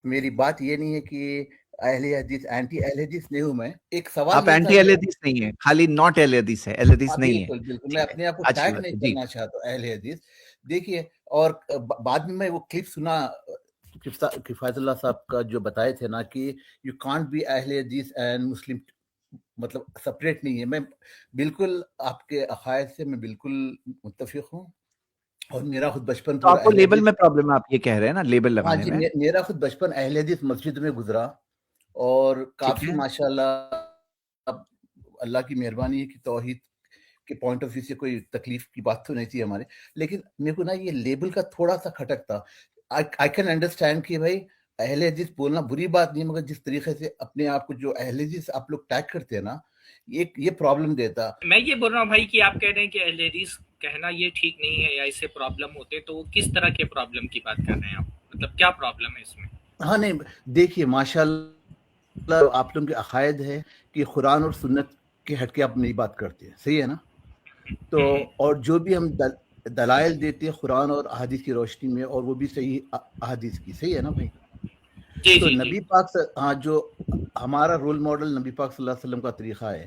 میری بات یہ نہیں ہے کہ اہل حدیث اینٹی اہل حدیث نہیں ہوں میں. ایک سوال آپ یہ اینٹی تھا اہل حدیث نہیں ہیں، خالی ناٹ اہل حدیث ہے، اہل حدیث نہیں ہے. بالکل بالکل میں اپنے آپ کو اچھی ٹیگ بات نہیں ہے جی. کرنا چاہتا ہوں اہل حدیث. دیکھیے اور بعد میں وہ کلپ سنا کفایت اللہ صاحب کا جو بتائے تھے نا کہ یو کانٹ بی اہل حدیث اینڈ مسلم، مطلب سپریٹ نہیں ہے. میں بالکل آپ کے عقائد سے میں بالکل متفق ہوں، اور میرا خود بچپن تو پورا آپ کو اہل لیبل حدیث. میں پرابلم ہے، آپ یہ کہہ رہے ہیں نا لیبل ہاں لگانے جی، میں. میرا خود بچپن اہل حدیث مسجد میں گزرا، اور ٹھیک کافی ہے. ماشاءاللہ اللہ کی مہربانی ہے کہ توحید کے پوائنٹ آف ویو سے کوئی تکلیف کی بات تو نہیں تھی ہمارے. لیکن میرے کو نا یہ لیبل کا تھوڑا سا کھٹک تھا. آئی کین انڈرسٹینڈ کہ بھائی اہل حدیث بولنا بری بات نہیں، مگر جس طریقے سے اپنے آپ کو جو اہل حدیث آپ لوگ ٹیگ کرتے ہیں نا، یہ پرابلم دیتا. میں یہ بول رہا ہوں بھائی کہ آپ کہہ رہے ہیں کہ اہل حدیث کہنا یہ ٹھیک نہیں ہے یا اس سے پرابلم ہوتے، تو کس طرح کے پرابلم کی بات کر رہے ہیں آپ؟ مطلب کیا پرابلم ہے اس میں؟ ہاں نہیں، دیکھیے ماشاءاللہ آپ لوگوں کے عقائد ہے کہ قرآن اور سنت کے ہٹ کے آپ نہیں بات کرتے ہیں، صحیح ہے نا؟ تو اور جو بھی ہم دلائل دیتے ہیں قرآن اور احادیث کی روشنی میں، اور وہ بھی صحیح احادیث کی، صحیح ہے نا بھائی؟ جی تو جی نبی پاک ہاں، جو ہمارا رول ماڈل نبی پاک صلی اللہ علیہ وسلم کا طریقہ ہے.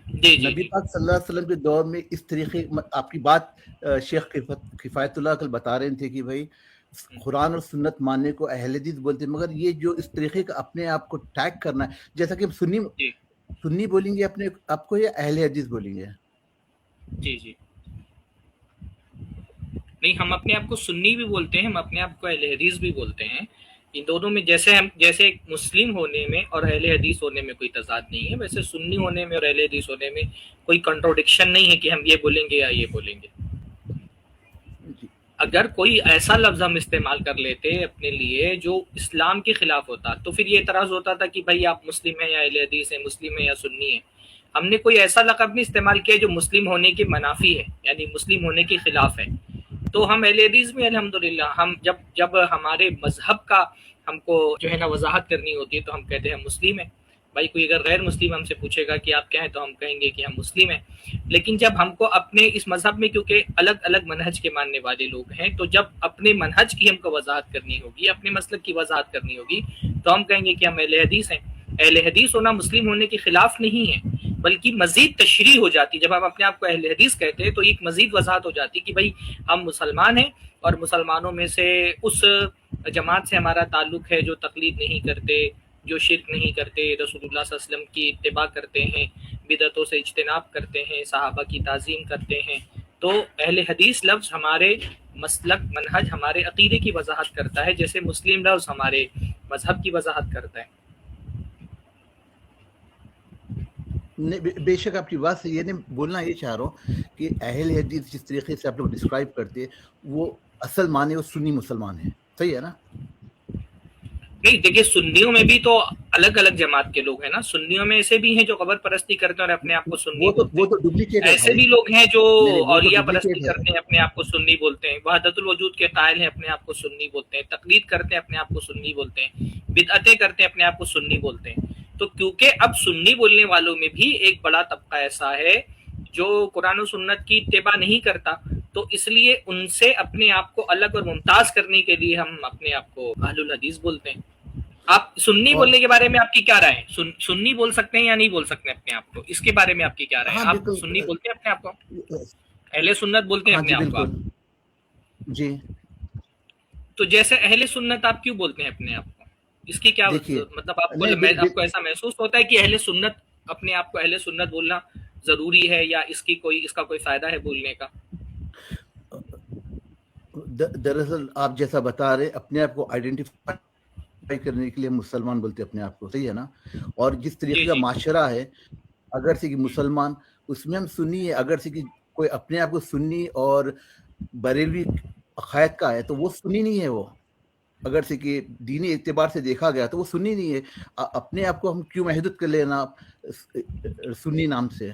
جی جی نبی جی پاک صلی اللہ علیہ وسلم کے دور میں اس طریقے، آپ کی بات شیخ کفایت اللہ کل بتا رہے تھے کہ بھائی قرآن اور سنت ماننے کو اہل حدیث بولتے ہیں، مگر یہ جو اس طریقے کا اپنے آپ کو ٹیگ کرنا ہے، جیسا کہ ہم سنی بولیں گے اپنے آپ کو، یا اہل حدیث بولیں گے؟ جی جی نہیں، ہم اپنے آپ کو سنی بھی بولتے ہیں، ہم اپنے آپ کو اہل حدیث بھی بولتے ہیں. ان دونوں میں جیسے مسلم ہونے میں اور اہل حدیث ہونے میں کوئی تضاد نہیں ہے، ویسے سنی ہونے میں اور اہل حدیث ہونے میں کوئی کنٹروڈکشن نہیں ہے کہ ہم یہ بولیں گے یا یہ بولیں گے. جی. اگر کوئی ایسا لفظ ہم استعمال کر لیتے اپنے لیے جو اسلام کے خلاف ہوتا، تو پھر یہ اعتراض ہوتا تھا کہ بھائی آپ مسلم ہیں یا اہل حدیث ہیں، مسلم ہیں یا سنی ہیں. ہم نے کوئی ایسا لقب نہیں استعمال کیا جو مسلم ہونے کے منافی ہے، یعنی مسلم ہونے کے خلاف ہے. تو ہم اہل حدیث میں الحمدللہ، ہم جب ہمارے مذہب کا ہم کو جو ہے نا وضاحت کرنی ہوتی ہے تو ہم کہتے ہیں مسلم ہیں. بھائی کوئی اگر غیر مسلم ہم سے پوچھے گا کہ آپ کیا ہیں، تو ہم کہیں گے کہ ہم مسلم ہیں. لیکن جب ہم کو اپنے اس مذہب میں، کیونکہ الگ الگ منہج کے ماننے والے لوگ ہیں، تو جب اپنے منہج کی ہم کو وضاحت کرنی ہوگی، اپنے مسلک کی وضاحت کرنی ہوگی، تو ہم کہیں گے کہ ہم اہل حدیث ہیں. اہل حدیث ہونا مسلم ہونے کے خلاف نہیں ہے، بلکہ مزید تشریح ہو جاتی. جب ہم اپنے آپ کو اہل حدیث کہتے ہیں تو ایک مزید وضاحت ہو جاتی کہ بھائی ہم مسلمان ہیں، اور مسلمانوں میں سے اس جماعت سے ہمارا تعلق ہے جو تقلید نہیں کرتے، جو شرک نہیں کرتے، رسول اللہ صلی اللہ علیہ وسلم کی اتباع کرتے ہیں، بدعتوں سے اجتناب کرتے ہیں، صحابہ کی تعظیم کرتے ہیں. تو اہل حدیث لفظ ہمارے مسلک، منہج، ہمارے عقیدے کی وضاحت کرتا ہے، جیسے مسلم لفظ ہمارے مذہب کی وضاحت کرتا ہے. بے شک آپ کی بات سے یہ نہیں بولنا، یہ چاہ رہا ہوں کہ اہل حدیث جس طریقے سے آپ لوگ ڈسکرائب کرتے ہیں، وہ اصل معنی وہ سنی مسلمان ہیں، صحیح ہے نا؟ نہیں دیکھیے، سنیوں میں بھی تو الگ الگ جماعت کے لوگ ہیں نا. سنیوں میں ایسے بھی ہیں جو قبر پرستی کرتے ہیں اور اپنے آپ کو سنی بولتے وہ ہیں. تو ڈپلیکیٹ ہے ایسے بھائی. بھی لوگ ہیں جو نہیں وہ تو اولیاء پرستی ڈپلیکیٹ ہے. کرتے ہیں، اپنے آپ کو سنی بولتے ہیں. وحدت الوجود کے قائل ہیں، اپنے آپ کو سنی بولتے ہیں. تقلید کرتے ہیں، اپنے آپ کو سنی بولتے ہیں. بدعتیں کرتے ہیں، اپنے آپ کو سنی بولتے ہیں. تو کیونکہ اب سنی بولنے والوں میں بھی ایک بڑا طبقہ ایسا ہے جو قرآن و سنت کی اتباع نہیں کرتا، تو اس لیے ان سے اپنے آپ کو الگ اور ممتاز کرنے کے لیے ہم اپنے آپ کو اہل الحدیث بولتے ہیں. آپ سنی اور بولنے کے بارے میں آپ کی کیا رائے ہے؟ سنی بول سکتے ہیں یا نہیں بول سکتے اپنے آپ کو؟ اس کے بارے میں آپ کی کیا رائے ہے؟ ہاں آپ بالکل. سنی بولتے ہیں اپنے آپ کو؟ اہل سنت بولتے ہیں ہاں اپنے جی آپ کو آپ؟ بالکل جی. تو جیسے اہل سنت آپ کیوں بولتے ہیں اپنے آپ کو؟ اس کی کیا دیکھیے مطلب آپ کو ایسا محسوس ہوتا ہے کہ اہل سنت، اپنے آپ کو اہل سنت بولنا ضروری ہے، یا اس کا کوئی فائدہ ہے بولنے کا؟ دراصل آپ جیسا بتا رہے، اپنے آپ کو آئیڈینٹیفائی کرنے کے لیے مسلمان بولتے اپنے آپ کو، صحیح ہے نا؟ اور جس طریقے جی کا جی معاشرہ ہے، اگر سے کہ مسلمان، اس میں ہم سنی ہے. اگر سے کہ کوئی اپنے آپ کو سنی اور بریلوی عقائد کا ہے تو وہ سنی نہیں ہے. وہ اگر سے کہ دینی اعتبار سے دیکھا گیا تو وہ سنی نہیں ہے. اپنے آپ کو ہم کیوں محدود کر لینا سنی نام سے؟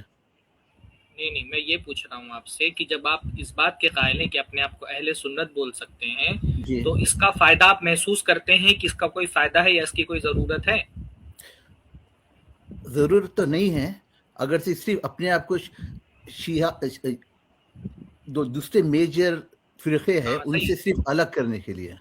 نہیں، میں یہ پوچھ رہا ہوں آپ سے کہ جب آپ اس بات کے قائل ہیں کہ اپنے آپ کو اہل سنت بول سکتے ہیں، جی. تو اس کا فائدہ آپ محسوس کرتے ہیں کہ اس کا کوئی فائدہ ہے یا اس کی کوئی ضرورت ہے؟ ضرورت تو نہیں ہے. اگر سے صرف اپنے آپ کو شیعہ، دوسرے میجر فرقے ہیں ان صحیح. سے صرف الگ کرنے کے لیے.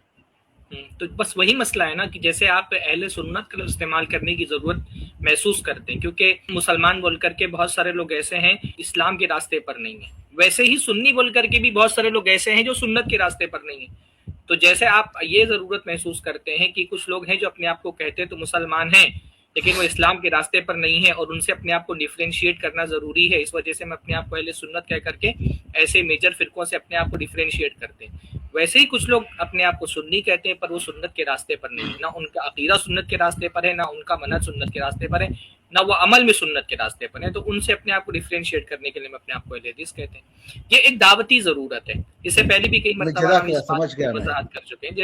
تو بس وہی مسئلہ ہے نا کہ جیسے آپ اہل سنت کا استعمال کرنے کی ضرورت محسوس کرتے ہیں کیونکہ مسلمان بول کر کے بہت سارے لوگ ایسے ہیں اسلام کے راستے پر نہیں ہیں، ویسے ہی سنی بول کر کے بھی بہت سارے لوگ ایسے ہیں جو سنت کے راستے پر نہیں ہیں۔ تو جیسے آپ یہ ضرورت محسوس کرتے ہیں کہ کچھ لوگ ہیں جو اپنے آپ کو کہتے تو مسلمان ہیں لیکن وہ اسلام کے راستے پر نہیں ہے اور ان سے اپنے آپ کو ڈیفرینشیٹ کرنا ضروری ہے، اس وجہ سے ہم اپنے آپ کو اہل سنت کہہ کر کے ایسے میجر فرقوں سے اپنے آپ کو ڈیفرینشیٹ کرتے ہیں۔ ویسے ہی کچھ لوگ اپنے آپ کو سنی کہتے ہیں پر وہ سنت کے راستے پر نہیں ہے، نہ ان کا عقیدہ سنت کے راستے پر ہے، نہ ان کا منہج سنت کے راستے پر ہے، نہ وہ عمل میں سنت کے راستے پر ہے، تو ان سے اپنے آپ کو ڈیفرینشیٹ کرنے کے لیے ہم اپنے آپ کو اہل حدیث کہتے ہیں۔ یہ ایک دعوتی ضرورت ہے، اس سے پہلے بھی کئی مرتبہ ہم اس بات کی وضاحت کر چکے ہیں۔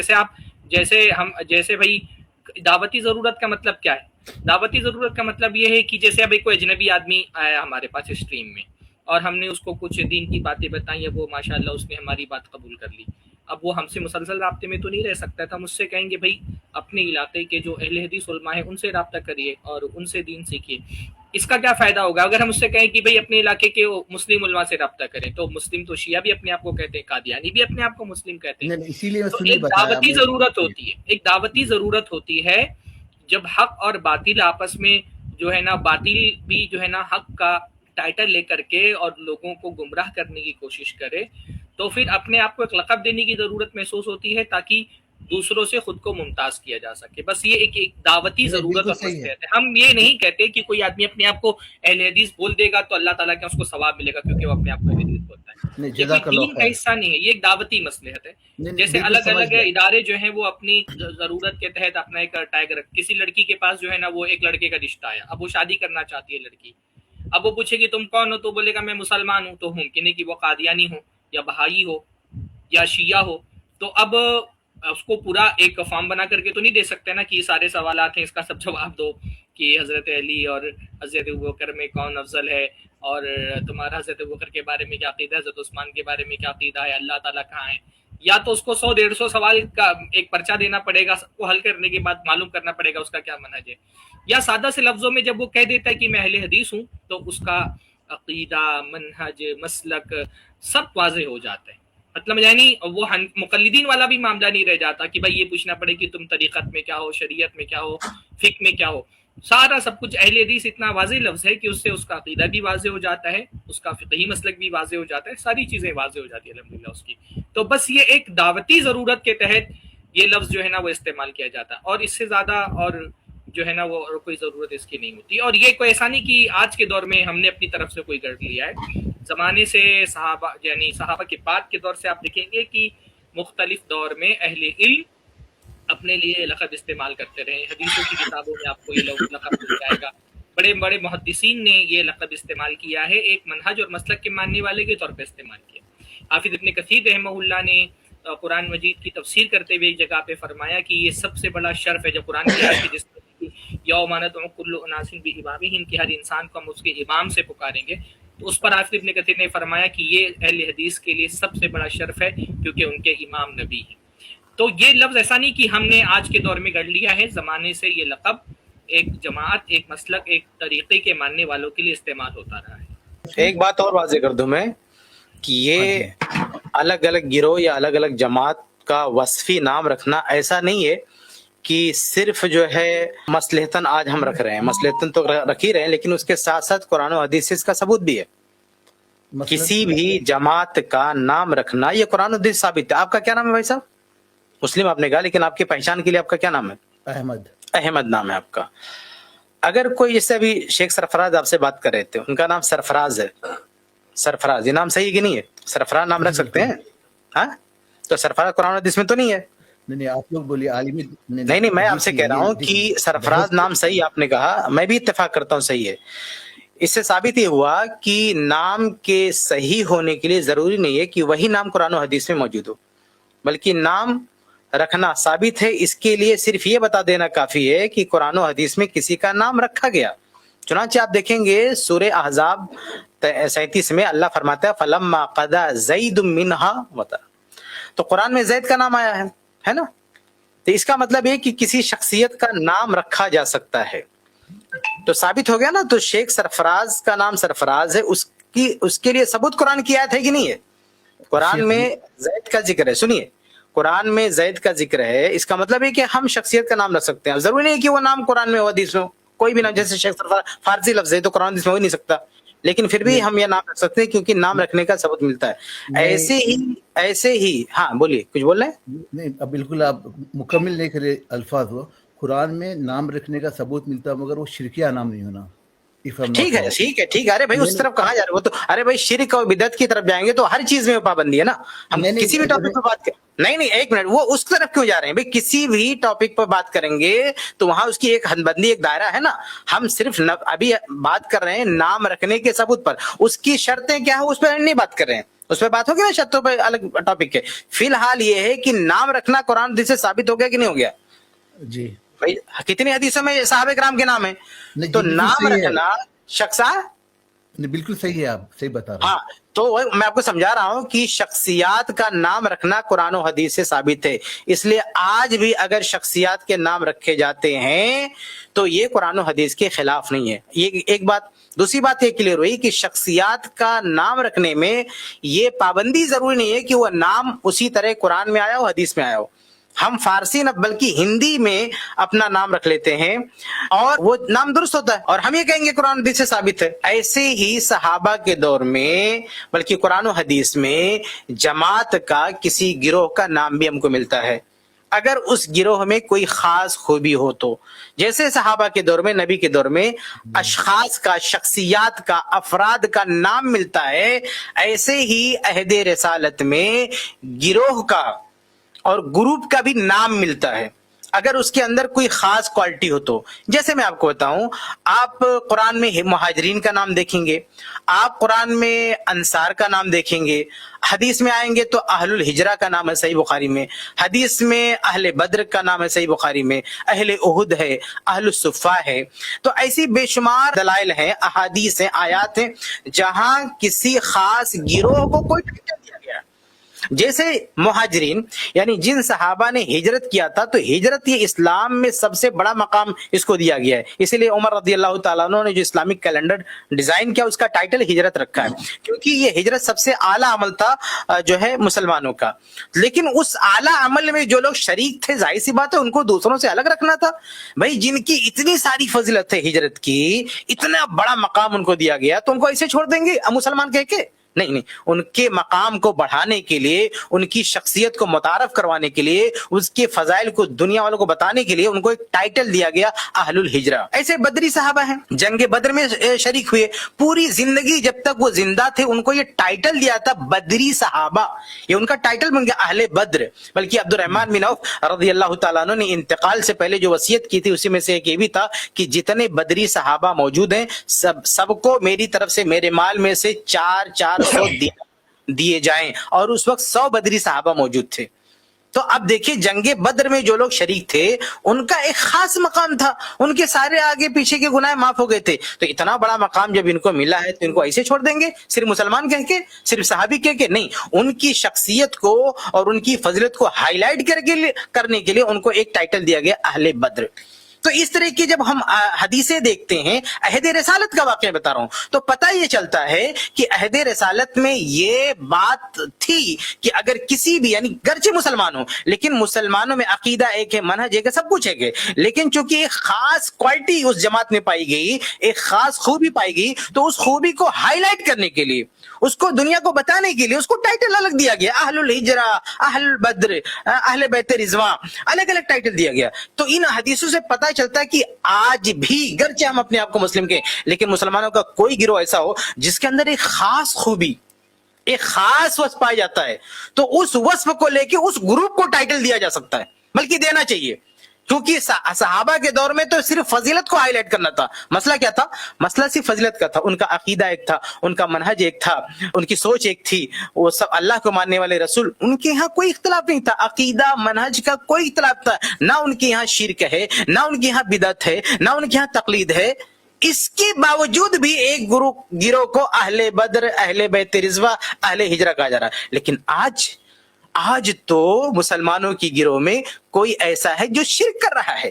جیسے بھائی دعوتی ضرورت کا مطلب کیا ہے؟ دعوتی ضرورت کا مطلب یہ ہے کہ جیسے اب کوئی اجنبی آدمی آیا ہمارے پاس اسٹریم میں اور ہم نے اس کو کچھ دین کی باتیں بتائیں، وہ ماشاءاللہ اس نے ہماری بات قبول کر لی، اب وہ ہم سے مسلسل رابطے میں تو نہیں رہ سکتا تھا، ہم اس سے کہیں گے بھائی اپنے علاقے کے جو اہل حدیث علماء ہیں ان سے رابطہ کریے اور ان سے دین سیکھیے۔ اس کا کیا فائدہ ہوگا اگر ہم اس سے کہیں کہ بھئی اپنے علاقے کے مسلم علماء سے رابطہ کریں؟ تو مسلم تو شیعہ بھی اپنے آپ کو کہتے ہیں، قادیانی بھی اپنے آپ کو مسلم کہتے ہیں۔ اسی لیے تو ایک دعوتی ضرورت ہوتی ہے، ایک دعوتی ضرورت ہوتی ہے جب حق اور باطل آپس میں جو ہے نا، باطل بھی جو ہے نا حق کا ٹائٹل لے کر کے اور لوگوں کو گمراہ کرنے کی کوشش کرے، تو پھر اپنے آپ کو ایک لقب دینے کی ضرورت محسوس ہوتی ہے تاکہ دوسروں سے خود کو ممتاز کیا جا سکے۔ بس یہ ایک دعوتی ضرورت اور مصلحت ہے۔ ہم یہ نہیں کہتے کہ کوئی آدمی اپنے آپ کو اہل حدیث بول دے گا تو اللہ تعالیٰ کا اس کو ثواب ملے گا کیونکہ وہ اپنے آپ کو اہل حدیث بولتا ہے، یہ کوئی دین کا حصہ نہیں ہے، یہ ایک دعوتی مصلحت ہے۔ جیسے الگ الگ ادارے جو ہیں وہ اپنی ضرورت کے تحت اپنا ایک ٹیگ رکھ، کسی لڑکی کے پاس جو ہے نا وہ ایک لڑکے کا رشتہ آیا، اب وہ شادی کرنا چاہتی ہے لڑکی، اب وہ پوچھے کہ تم کون ہو تو بولے گا میں مسلمان ہوں، تو ممکن ہے کہ وہ قادیانی ہو یا بہائی ہو یا شیعہ ہو، تو اب اس کو پورا ایک فارم بنا کر کے تو نہیں دے سکتے نا کہ یہ سارے سوالات ہیں اس کا سب جواب دو کہ حضرت علی اور حضرت ابوبکر میں کون افضل ہے اور تمہارا حضرت ابوبکر کے بارے میں کیا عقیدہ ہے، حضرت عثمان کے بارے میں کیا عقیدہ ہے، اللہ تعالیٰ کہاں ہے۔ یا تو اس کو 100-150 سوال کا ایک پرچہ دینا پڑے گا، سب کو حل کرنے کے بعد معلوم کرنا پڑے گا اس کا کیا منہج ہے، یا سادہ سے لفظوں میں جب وہ کہہ دیتا ہے کہ میں اہل حدیث ہوں تو اس کا عقیدہ، منہج، مسلک سب واضح ہو جاتا ہے۔ مطلب یعنی وہ مقلدین والا بھی معاملہ نہیں رہ جاتا کہ بھائی یہ پوچھنا پڑے کہ تم طریقت میں کیا ہو، شریعت میں کیا ہو، فقہ میں کیا ہو، سارا سب کچھ اہل حدیث اتنا واضح لفظ ہے کہ اس سے اس کا عقیدہ بھی واضح ہو جاتا ہے، اس کا فقہی مسلک بھی واضح ہو جاتا ہے، ساری چیزیں واضح ہو جاتی ہے الحمدللہ اس کی۔ تو بس یہ ایک دعوتی ضرورت کے تحت یہ لفظ جو ہے نا وہ استعمال کیا جاتا ہے، اور اس سے زیادہ اور جو ہے نا وہ اور کوئی ضرورت اس کی نہیں ہوتی۔ اور یہ کوئی ایسا نہیں کہ آج کے دور میں ہم نے اپنی طرف سے کوئی گڑھ لیا ہے، زمانے سے صحابہ یعنی صحابہ کے بعد کے دور سے آپ دیکھیں گے کہ مختلف دور میں اہل علم اپنے لیے لقب استعمال کرتے رہے، حدیثوں کی کتابوں میں آپ کو یہ لقب مل جائے گا، بڑے بڑے محدثین نے یہ لقب استعمال کیا ہے، ایک منہج اور مسلک کے ماننے والے کے طور پہ استعمال کیا۔ حافظ ابن کثیر رحمہ اللہ نے قرآن مجید کی تفسیر کرتے ہوئے ایک جگہ پہ فرمایا کہ یہ سب سے بڑا شرف ہے، جب قرآن کی آیت ہے جس یوم ندعو کل اناس بامامہم کہ ہر انسان کو ہم اس کے امام سے پکاریں گے، تو اس پر حافظ ابن کثیر نے فرمایا کہ یہ اہل حدیث کے لیے سب سے بڑا شرف ہے کیونکہ ان کے امام نبی ہیں۔ تو یہ لفظ ایسا نہیں کہ ہم نے آج کے دور میں گڑھ لیا ہے، زمانے سے یہ لقب ایک جماعت، ایک مسلک، ایک طریقے کے ماننے والوں کے لیے استعمال ہوتا رہا ہے۔ ایک بات اور واضح کر دوں میں کہ یہ الگ الگ گروہ یا الگ الگ جماعت کا وصفی نام رکھنا ایسا نہیں ہے کہ صرف جو ہے مصلحتاً آج ہم رکھ رہے ہیں، مصلحتاً تو رکھ ہی رہے ہیں، لیکن اس کے ساتھ ساتھ قرآن و حدیث سے اس کا ثبوت بھی ہے۔ کسی بھی جماعت کا نام رکھنا یہ قرآن و حدیث ثابت ہے۔ آپ کا کیا نام ہے بھائی صاحب؟ مسلم آپ نے کہا، لیکن آپ کی پہچان کے لیے آپ کا کیا نام ہے؟ احمد نام ہے آپ کا۔ اگر کوئی جیسے ابھی شیخ سرفراز آپ سے بات کر رہے تھے، ان کا نام سرفراز ہے، سرفراز یہ نام صحیح کہ نہیں ہے؟ سرفراز نام رکھ سکتے ہیں؟ ہاں، تو سرفراز قرآن حدیث میں تو نہیں ہے؟ نہیں آپ لوگ بولیے عالمی نہیں میں آپ سے کہہ رہا ہوں کہ سرفراز نام صحیح آپ نے کہا، میں بھی اتفاق کرتا ہوں صحیح ہے۔ اس سے ثابت یہ ہوا کہ نام کے صحیح ہونے کے لیے ضروری نہیں ہے کہ وہی نام قرآن و حدیث میں موجود ہو، بلکہ نام رکھنا ثابت ہے، اس کے لیے صرف یہ بتا دینا کافی ہے کہ قرآن و حدیث میں کسی کا نام رکھا گیا۔ چنانچہ آپ دیکھیں گے سورہ احزاب 37 میں اللہ فرماتا ہے فَلَمَّا قَضَى زَيْدٌ مِّنْهَا وَطَرًا، تو قرآن میں زید کا نام آیا ہے نا، تو اس کا مطلب یہ کہ کسی شخصیت کا نام رکھا جا سکتا ہے، تو ثابت ہو گیا نا۔ تو شیخ سرفراز کا نام سرفراز ہے، اس کے لیے ثبوت قرآن کی آیت ہے کہ نہیں ہے؟ قرآن میں زید کا ذکر ہے، سنیے قرآن میں زید کا ذکر ہے، اس کا مطلب ہے کہ ہم شخصیت کا نام رکھ سکتے ہیں. ضروری نہیں ہے کہ وہ نام قرآن میں ہو، حدیث میں ہو. کوئی بھی نام، جیسے شیخ سرفراز فارسی لفظ ہے تو قرآن حدیث میں ہو ہی نہیں سکتا، لیکن پھر بھی ہم یہ نام رکھ سکتے ہیں کیونکہ نام رکھنے کا ثبوت ملتا ہے. ایسے ہی ہاں بولیے، کچھ بول رہے ہیں؟ نہیں، اب بالکل آپ مکمل نہیں کرے الفاظ. وہ قرآن میں نام رکھنے کا ثبوت ملتا ہے، مگر وہ شرکیہ نام نہیں ہونا. ٹھیک ہے. ارے بھائی اس طرف کہاں جا رہے ہو؟ تو ارے بھائی شرک اور بدعت کی طرف جائیں گے تو ہر چیز میں پابندی ہے نا. ہم کسی بھی ٹاپک پہ بات کریں، نہیں ایک منٹ، وہ اس طرف کیوں جا رہے ہیں بھائی؟ کسی بھی ٹاپک پر بات کریں گے تو وہاں اس کی ایک حد بندی، ایک دائرہ ہے نا. ہم صرف ابھی بات کر رہے ہیں نام رکھنے کے ثبوت پر، اس کی شرطیں کیا ہے اس پہ نہیں بات کر رہے ہیں. اس پہ بات ہوگی نا شرطوں پہ، الگ ٹاپک ہے. فی الحال یہ ہے کہ نام رکھنا قرآن حدیث سے ثابت ہو گیا کہ نہیں ہو گیا؟ جی بھائی کتنی حدیثوں میں صحابہ کرام کے نام ہیں، تو نام رکھنا شخصا بالکل صحیح ہے، آپ صحیح بتا رہے ہیں. ہاں، تو میں آپ کو سمجھا رہا ہوں کہ شخصیات کا نام رکھنا قرآن و حدیث سے ثابت ہے. اس لیے آج بھی اگر شخصیات کے نام رکھے جاتے ہیں تو یہ قرآن و حدیث کے خلاف نہیں ہے. یہ ایک بات. دوسری بات یہ کلیئر ہوئی کہ شخصیات کا نام رکھنے میں یہ پابندی ضروری نہیں ہے کہ وہ نام اسی طرح قرآن میں آیا ہو، حدیث میں آیا ہو. ہم فارسی نہ بلکہ ہندی میں اپنا نام رکھ لیتے ہیں اور وہ نام درست ہوتا ہے، اور ہم یہ کہیں گے قرآن حدیث سے ثابت ہے. ایسے ہی صحابہ کے دور میں بلکہ قرآن و حدیث میں جماعت کا کسی گروہ کا نام بھی ہم کو ملتا ہے اگر اس گروہ میں کوئی خاص خوبی ہو تو. جیسے صحابہ کے دور میں، نبی کے دور میں اشخاص کا، شخصیات کا، افراد کا نام ملتا ہے، ایسے ہی عہد رسالت میں گروہ کا اور گروپ کا بھی نام ملتا ہے اگر اس کے اندر کوئی خاص کوالٹی ہو تو. جیسے میں آپ کو بتاؤں، آپ قرآن میں مہاجرین کا نام دیکھیں گے، آپ قرآن میں انصار کا نام دیکھیں گے، حدیث میں آئیں گے تو اہل الہجرہ کا نام ہے صحیح بخاری میں، حدیث میں اہل بدر کا نام ہے صحیح بخاری میں، اہل احد ہے، اہل الصفہ ہے. تو ایسی بے شمار دلائل ہیں، احادیث ہیں، آیات ہیں جہاں کسی خاص گروہ کو کوئی ٹائٹل دیا گیا. جیسے مہاجرین یعنی جن صحابہ نے ہجرت کیا تھا، تو ہجرت یہ اسلام میں سب سے بڑا مقام اس کو دیا گیا ہے. اسی لیے عمر رضی اللہ تعالیٰ عنہ نے جو اسلامک کیلنڈر ڈیزائن کیا اس کا ٹائٹل ہجرت رکھا ہے، کیونکہ یہ ہجرت سب سے اعلیٰ عمل تھا جو ہے مسلمانوں کا. لیکن اس اعلیٰ عمل میں جو لوگ شریک تھے، ظاہر سی بات ہے ان کو دوسروں سے الگ رکھنا تھا. بھائی جن کی اتنی ساری فضیلت ہے ہجرت کی، اتنا بڑا مقام ان کو دیا گیا، تو ان کو ایسے چھوڑ دیں گے مسلمان کہہ کے؟ نہیں، ان کے مقام کو بڑھانے کے لیے، ان کی شخصیت کو متعارف کروانے کے لیے، اس کے فضائل کو دنیا والوں کو بتانے کے لیے ان کو ایک ٹائٹل دیا گیا اہل الہجرہ. ایسے بدری صحابہ ہیں، جنگ بدر میں شریک ہوئے، پوری زندگی جب تک وہ زندہ تھے ان کو یہ ٹائٹل دیا تھا بدری صحابہ، یہ ان کا ٹائٹل بن گیا اہل بدر. بلکہ عبد الرحمن بن عوف رضی اللہ تعالیٰ عنہ نے انتقال سے پہلے جو وصیت کی تھی اسی میں سے ایک یہ بھی تھا کہ جتنے بدری صحابہ موجود ہیں سب کو میری طرف سے، میرے مال میں سے 400 دیے جائیں، اور اس وقت 100 بدری صحابہ موجود تھے. تو اب دیکھیں جنگ بدر میں جو لوگ شریک تھے ان کا ایک خاص مقام تھا، ان کے سارے آگے پیچھے کے گناہ معاف ہو گئے تھے. تو اتنا بڑا مقام جب ان کو ملا ہے تو ان کو ایسے چھوڑ دیں گے صرف مسلمان کہہ کے، صرف صحابی کہہ کے؟ نہیں، ان کی شخصیت کو اور ان کی فضیلت کو ہائی لائٹ کرنے کے لیے ان کو ایک ٹائٹل دیا گیا اہل بدر. تو اس طرح کی جب ہم حدیثیں دیکھتے ہیں، عہد رسالت کا واقعہ بتا رہا ہوں، تو پتہ یہ چلتا ہے کہ عہد رسالت میں یہ بات تھی کہ اگر کسی بھی، یعنی گرچہ مسلمان ہو لیکن مسلمانوں میں عقیدہ ایک ہے، منہج ایک ہے، سب کچھ ایک ہے، لیکن چونکہ ایک خاص کوالٹی اس جماعت میں پائی گئی، ایک خاص خوبی پائی گئی، تو اس خوبی کو ہائی لائٹ کرنے کے لیے، اس کو دنیا کو بتانے کے لیے اس کو ٹائٹل الگ دیا گیا، اہل الہجرہ، اہل بدر، اہل بیت رضوان، الگ الگ ٹائٹل دیا گیا. تو ان حدیثوں سے پتہ چلتا ہے کہ آج بھی گرچہ ہم اپنے آپ کو مسلم کہیں لیکن مسلمانوں کا کوئی گروہ ایسا ہو جس کے اندر ایک خاص خوبی، ایک خاص وصف پایا جاتا ہے، تو اس وصف کو لے کے اس گروپ کو ٹائٹل دیا جا سکتا ہے، بلکہ دینا چاہیے. کیونکہ صحابہ کے دور میں تو صرف فضیلت کو ہائی لائٹ کرنا تھا. مسئلہ کیا تھا؟ مسئلہ صرف فضیلت کا تھا. ان کا عقیدہ ایک تھا، ان کا منہج ایک تھا، ان کی سوچ ایک تھی، وہ سب اللہ کو ماننے والے رسول. ان کے ہاں کوئی اختلاف نہیں تھا، عقیدہ منہج کا کوئی اختلاف تھا، نہ ان کے یہاں شرک ہے، نہ ان کے یہاں بدعت ہے، نہ ان کے یہاں تقلید ہے. اس کے باوجود بھی ایک گروہ کو اہل بدر، اہل بیت رضوان، اہل ہجرہ کہا جا رہا ہے. لیکن آج تو مسلمانوں کی گروہ میں کوئی ایسا ہے جو شرک کر رہا ہے،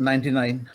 99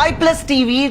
iPlus TV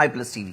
iPlus TV।